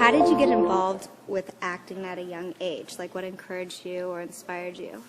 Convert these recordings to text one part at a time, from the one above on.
How did you get involved with acting at a young age? Like, what encouraged you or inspired you?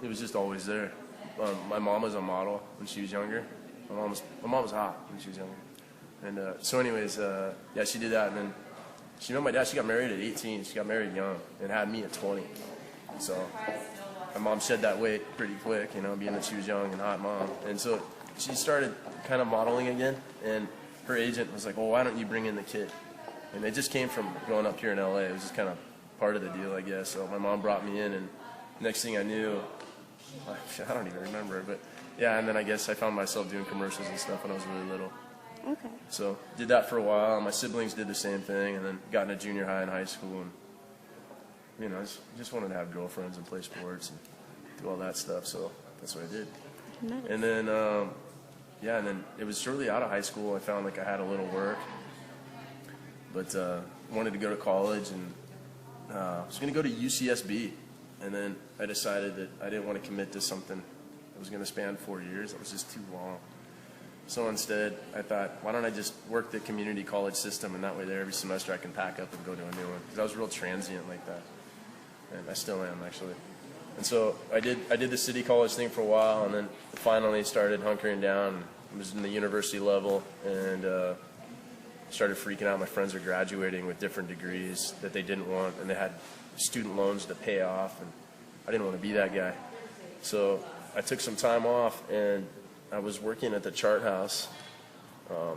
It was just always there. My mom was a model when she was younger. My mom was hot when she was younger. And so anyways, yeah, she did that. And then she met my dad. She got married at 18. She got married young and had me at 20. So my mom shed that weight pretty quick, you know, being that she was young and hot mom. And so she started kind of modeling again. And her agent was like, well, why don't you bring in the kid? And it just came from growing up here in LA. It was just kind of part of the deal, I guess. So my mom brought me in, and next thing I knew, I don't even remember, but yeah, and then I guess I found myself doing commercials and stuff when I was really little. Okay. So did that for a while. My siblings did the same thing, and then got into junior high and high school, and you know, just wanted to have girlfriends and play sports and do all that stuff. So that's what I did. Nice. And then, yeah, and then it was shortly out of high school I found like I had a little work, but wanted to go to college, and I was going to go to UCSB, and then I decided that I didn't want to commit to something that was going to span 4 years. That was just too long. So instead, I thought, why don't I just work the community college system, and that way there every semester I can pack up and go to a new one. Because I was real transient like that, and I still am actually. And so I did the city college thing for a while, and then finally started hunkering down. I was in the university level, and started freaking out. My friends were graduating with different degrees that they didn't want, and they had student loans to pay off, and I didn't want to be that guy. So I took some time off, and I was working at the Chart House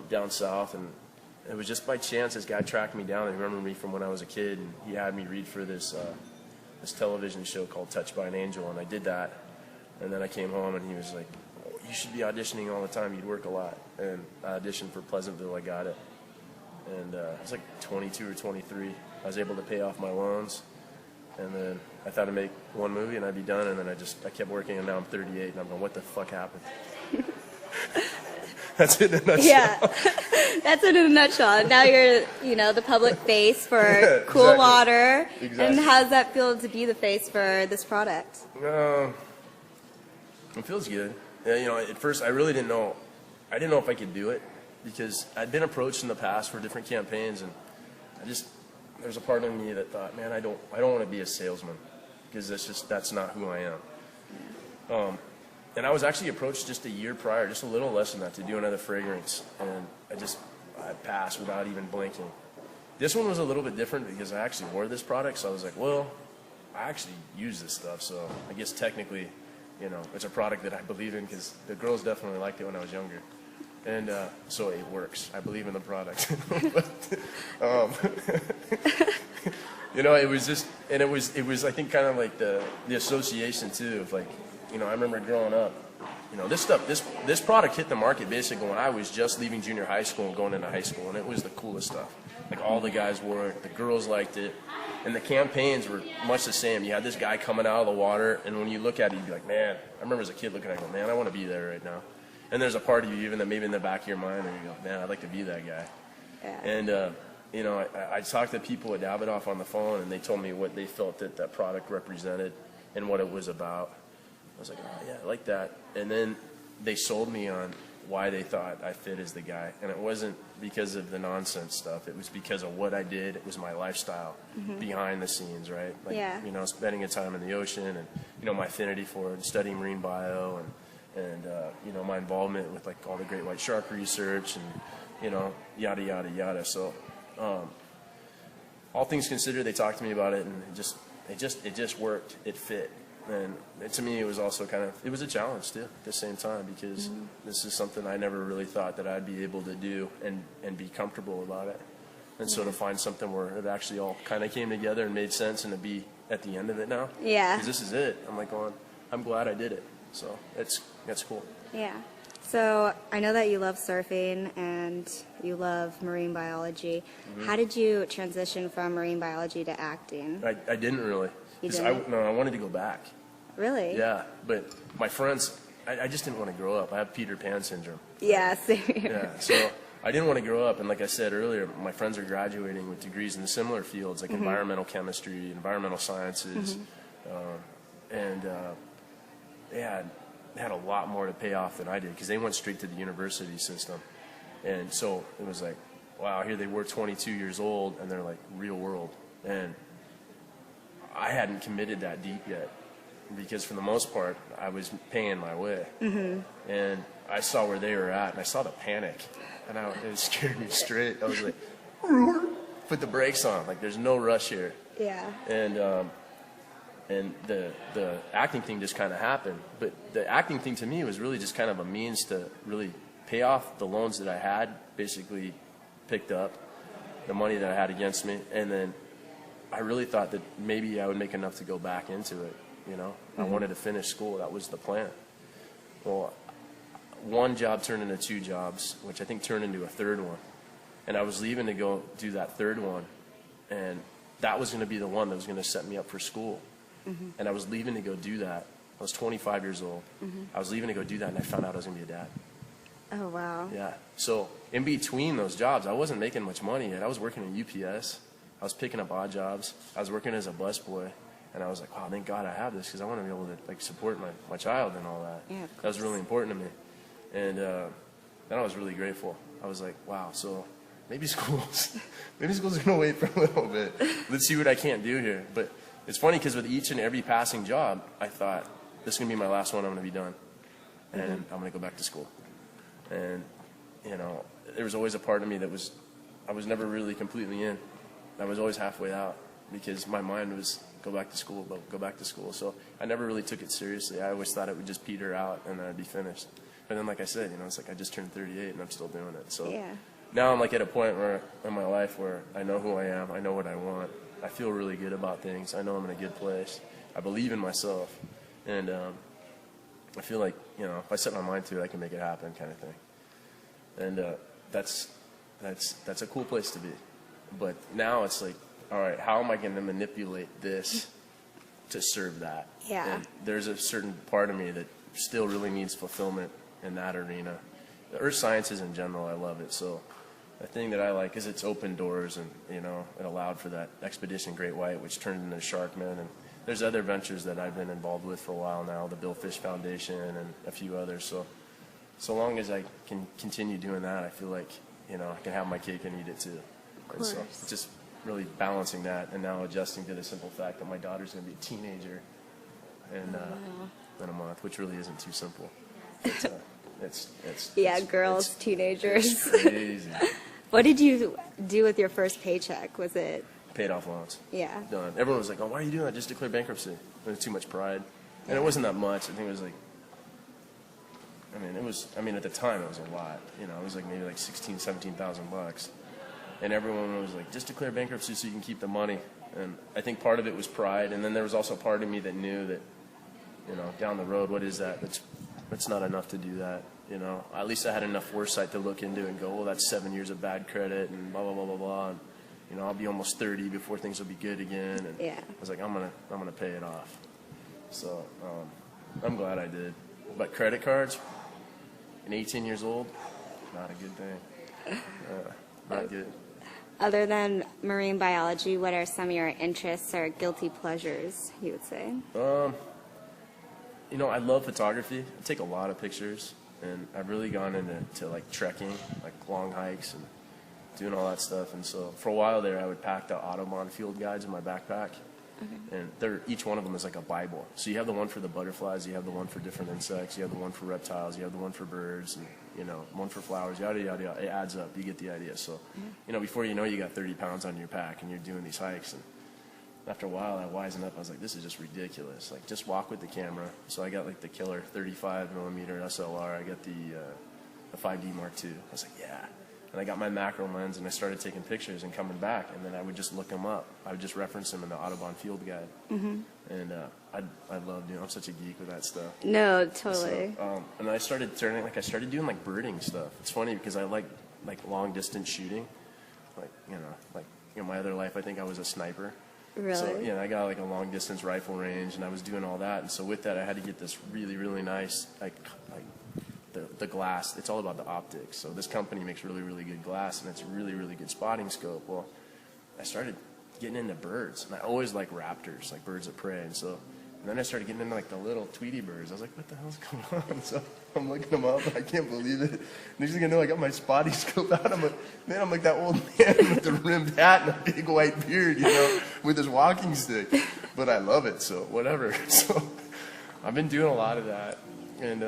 down south, and it was just by chance this guy tracked me down. He remembered me from when I was a kid, and he had me read for this television show called Touched by an Angel, and I did that. And then I came home, and he was like, oh, you should be auditioning all the time. You'd work a lot. And I auditioned for Pleasantville. I got it. And I was like 22 or 23. I was able to pay off my loans. And then I thought I'd make one movie and I'd be done. And then I kept working, and now I'm 38, and I'm going, what the fuck happened? That's it in a nutshell. Yeah, that's it in a nutshell. Now you're, you know, the public face for Yeah, Cool exactly. Water. Exactly. And how does that feel to be the face for this product? It feels good. Yeah, you know, at first I really didn't know. I didn't know if I could do it, because I'd been approached in the past for different campaigns, and there's a part of me that thought, man, I don't want to be a salesman, because that's not who I am. Yeah. And I was actually approached just a year prior, just a little less than that, to do another fragrance, and I passed without even blinking. This one was a little bit different because I actually wore this product, so I was like, well, I actually use this stuff, so I guess technically, you know, it's a product that I believe in, because the girls definitely liked it when I was younger. And so it works. I believe in the product. You know, it was just, and it was I think kind of like the association too of like, you know, I remember growing up, you know, this product hit the market basically when I was just leaving junior high school and going into high school, and it was the coolest stuff. Like, all the guys wore it, the girls liked it, and the campaigns were much the same. You had this guy coming out of the water, and when you look at it, you'd be like, man, I remember as a kid looking at it, going, man, I want to be there right now. And there's a part of you even that maybe in the back of your mind where you go, man, I'd like to be that guy. Yeah. And, you know, I talked to people at Davidoff on the phone, and they told me what they felt that product represented and what it was about. I was like, oh, yeah, I like that. And then they sold me on why they thought I fit as the guy. And it wasn't because of the nonsense stuff. It was because of what I did. It was my lifestyle behind the scenes, right? Like, Yeah. you know, spending a time in the ocean, and, you know, my affinity for it, and studying marine bio, and you know, my involvement with like all the great white shark research, and, you know, yada, yada, yada. So all things considered, they talked to me about it, and it just worked. It fit. And to me, it was also it was a challenge too at the same time, because this is something I never really thought that I'd be able to do and be comfortable about it. And so to find something where it actually all kind of came together and made sense, and to be at the end of it now, Yeah. because this is it. I'm like going, I'm glad I did it. So that's cool. Yeah. So I know that you love surfing and you love marine biology. How did you transition from marine biology to acting? I didn't really. You 'Cause didn't? I wanted to go back. Really? Yeah, but my friends, I just didn't want to grow up. I have Peter Pan syndrome. Yeah, same here. Yeah, so I didn't want to grow up, and like I said earlier, my friends are graduating with degrees in similar fields like environmental chemistry, environmental sciences, and they had a lot more to pay off than I did, because they went straight to the university system. And so it was like, wow, here they were 22 years old and they're like real world. And I hadn't committed that deep yet because for the most part, I was paying my way. And I saw where they were at and I saw the panic and it scared me straight. I was like, put the brakes on. Like there's no rush here. Yeah. And the acting thing just kind of happened. But the acting thing to me was really just kind of a means to really pay off the loans that I had basically picked up, the money that I had against me. And then I really thought that maybe I would make enough to go back into it. You know, I wanted to finish school. That was the plan. Well, one job turned into two jobs, which I think turned into a third one. And I was leaving to go do that third one. And that was going to be the one that was going to set me up for school. And I was leaving to go do that. I was 25 years old. I was leaving to go do that, and I found out I was going to be a dad. Oh, wow. Yeah. So in between those jobs, I wasn't making much money yet. I was working at UPS. I was picking up odd jobs. I was working as a busboy. And I was like, wow, thank God I have this because I want to be able to like support my child and all that. Yeah, that was really important to me. And then I was really grateful. I was like, wow, so maybe school's going to wait for a little bit. Let's see what I can't do here. But it's funny because with each and every passing job, I thought, this is going to be my last one. I'm going to be done. And I'm going to go back to school. And, you know, there was always a part of me that I was never really completely in. I was always halfway out because my mind was go back to school, go back to school. So I never really took it seriously. I always thought it would just peter out and then I'd be finished. But then, like I said, you know, it's like I just turned 38 and I'm still doing it. So now I'm like at a point where in my life where I know who I am. I know what I want. I feel really good about things. I know I'm in a good place. I believe in myself. And I feel like, you know, if I set my mind to it, I can make it happen kind of thing. And that's a cool place to be. But now it's like, all right, how am I going to manipulate this to serve that? Yeah. And there's a certain part of me that still really needs fulfillment in that arena. The earth sciences in general, I love it. So the thing that I like is it's opened doors and, you know, it allowed for that Expedition Great White, which turned into Sharkman. And there's other ventures that I've been involved with for a while now, the Bill Fish Foundation and a few others. So long as I can continue doing that, I feel like, you know, I can have my cake and eat it too. And so it's just really balancing that and now adjusting to the simple fact that my daughter's going to be a teenager in a month, which really isn't too simple. It's girls, teenagers. It's crazy. What did you do with your first paycheck? Was it? Paid off loans. Yeah. Done. Everyone was like, oh, why are you doing that? Just declare bankruptcy. There's too much pride. And it wasn't that much. I think it was like, at the time it was a lot. You know, it was like maybe like $17,000. And everyone was like, just declare bankruptcy so you can keep the money. And I think part of it was pride. And then there was also part of me that knew that, you know, down the road, what is that? It's not enough to do that. You know, at least I had enough foresight to look into it and go, well, that's 7 years of bad credit and blah, blah, blah, blah, blah. And, you know, I'll be almost 30 before things will be good again. And I was like, I'm gonna pay it off. So I'm glad I did. But credit cards, at 18 years old, not a good thing. Not good. Other than marine biology, what are some of your interests or guilty pleasures, you would say? You know, I love photography. I take a lot of pictures, and I've really gone into like trekking, like long hikes and doing all that stuff. And so for a while there, I would pack the Audubon field guides in my backpack. And each one of them is like a Bible. So you have the one for the butterflies, you have the one for different insects, you have the one for reptiles, you have the one for birds, and, you know, one for flowers, yada, yada, yada. It adds up. You get the idea. So, you know, before you know, you got 30 pounds on your pack, and you're doing these hikes. And after a while, I wisened up. I was like, this is just ridiculous. Like, just walk with the camera. So I got, like, the killer 35mm SLR. I got the 5D Mark II. I was like, yeah. And I got my macro lens, and I started taking pictures and coming back, and then I would just look them up. I would just reference them in the Audubon Field Guide. And I love doing. I'm such a geek with that stuff. No, totally. So, and I started doing like birding stuff. It's funny because I like long distance shooting. Like my other life, I think I was a sniper. Really? So I got like a long distance rifle range, and I was doing all that. And so with that, I had to get this really, really nice the glass. It's all about the optics. So this company makes really, really good glass, and it's a really, really good spotting scope. Well, I started getting into birds, and I always like raptors, like birds of prey. And so And then I started getting into like the little Tweety birds. I was like, what the hell's going on? So I'm looking them up, and I can't believe it. Next thing I know, I got my spotty scope out. I'm like, man, I'm like that old man with the rimmed hat and a big white beard, you know, with his walking stick. But I love it, so whatever. So I've been doing a lot of that, and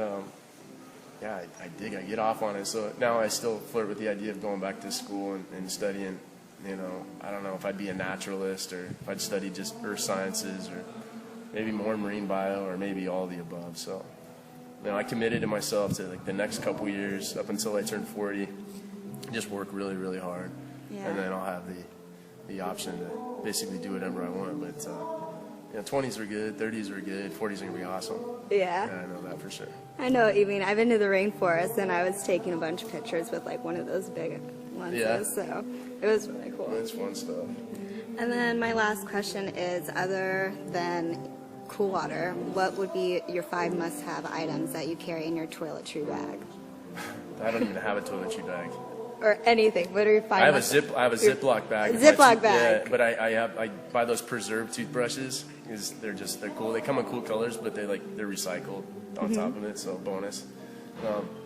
yeah, I dig. I get off on it. So now I still flirt with the idea of going back to school and studying. You know, I don't know if I'd be a naturalist or if I'd study just earth sciences or maybe more marine bio or maybe all the above. So, you know, I committed to myself to like the next couple years up until I turned 40, just work really, really hard, and then I'll have the option to basically do whatever I want. But you know, 20s are good, 30s are good, 40s are gonna be awesome. Yeah. I know that for sure. I know what you mean. I've been to the rainforest, and I was taking a bunch of pictures with like one of those big lenses. Yeah. So it was really cool. It's fun stuff. And then my last question is, other than cool water, what would be your 5 must-have items that you carry in your toiletry bag? I don't even have a toiletry bag. Or anything. What are your 5 I have a Ziploc bag. Ziploc bag. Yeah, but I buy those preserved toothbrushes because they're cool. They come in cool colors, but they're recycled on top of it, so bonus.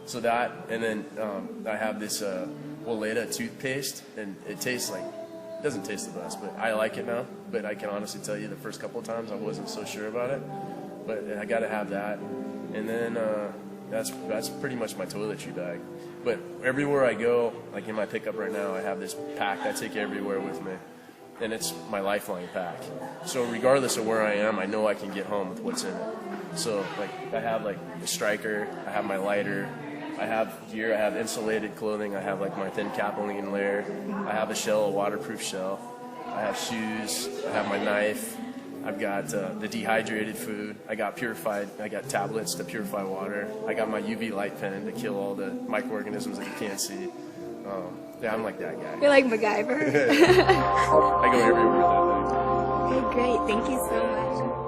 So that, and then I have this Woleda toothpaste, and it tastes like, it doesn't taste the best, but I like it now. But I can honestly tell you the first couple of times I wasn't so sure about it. But I got to have that. And then that's pretty much my toiletry bag. But everywhere I go, like in my pickup right now, I have this pack I take everywhere with me. And it's my lifeline pack. So regardless of where I am, I know I can get home with what's in it. So like I have like the striker, I have my lighter, I have gear, I have insulated clothing, I have like my thin capilene layer, I have a shell, a waterproof shell, I have shoes, I have my knife, I've got the dehydrated food, I got tablets to purify water, I got my UV light pen to kill all the microorganisms that you can't see. Yeah, I'm like that guy. You're like MacGyver. I go everywhere with that thing. Okay, great. Thank you so much.